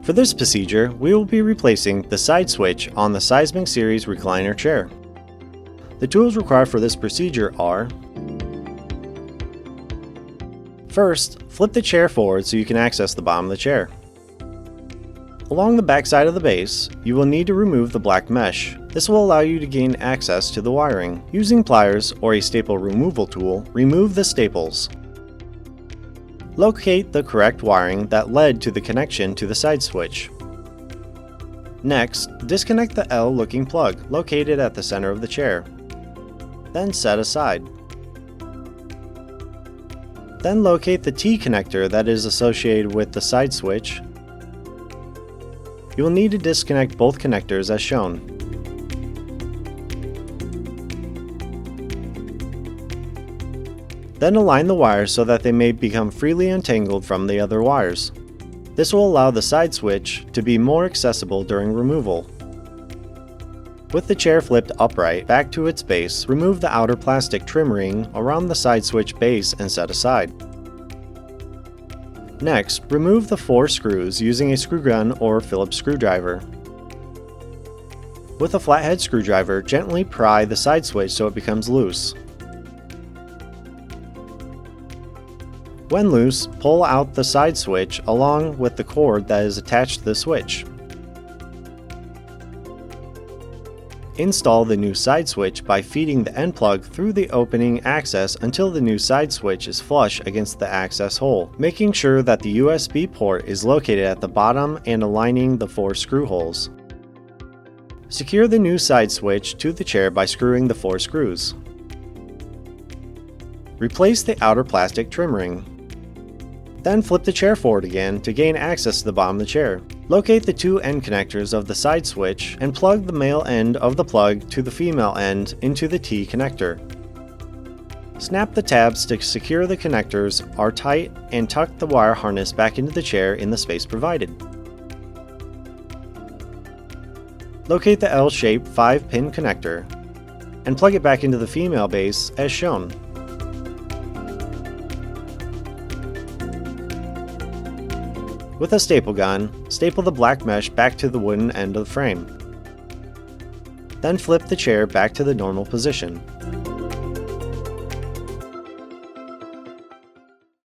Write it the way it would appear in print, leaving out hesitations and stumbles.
For this procedure, we will be replacing the side switch on the Seismic Series recliner chair. The tools required for this procedure are: first, flip the chair forward so you can access the bottom of the chair. Along the back side of the base, you will need to remove the black mesh. This will allow you to gain access to the wiring. Using pliers or a staple removal tool, remove the staples. Locate the correct wiring that led to the connection to the side switch. Next, disconnect the L-looking plug located at the center of the chair. Then set aside. Then locate the T connector that is associated with the side switch. You will need to disconnect both connectors as shown. Then align the wires so that they may become freely untangled from the other wires. This will allow the side switch to be more accessible during removal. With the chair flipped upright back to its base, remove the outer plastic trim ring around the side switch base and set aside. Next, remove the 4 screws using a screw gun or Phillips screwdriver. With a flathead screwdriver, gently pry the side switch so it becomes loose. When loose, pull out the side switch along with the cord that is attached to the switch. Install the new side switch by feeding the end plug through the opening access until the new side switch is flush against the access hole, making sure that the USB port is located at the bottom and aligning the 4 screw holes. Secure the new side switch to the chair by screwing the 4 screws. Replace the outer plastic trim ring. Then flip the chair forward again to gain access to the bottom of the chair. Locate the 2 end connectors of the side switch and plug the male end of the plug to the female end into the T connector. Snap the tabs to secure the connectors are tight and tuck the wire harness back into the chair in the space provided. Locate the L-shaped 5-pin connector and plug it back into the female base as shown. With a staple gun, staple the black mesh back to the wooden end of the frame. Then flip the chair back to the normal position.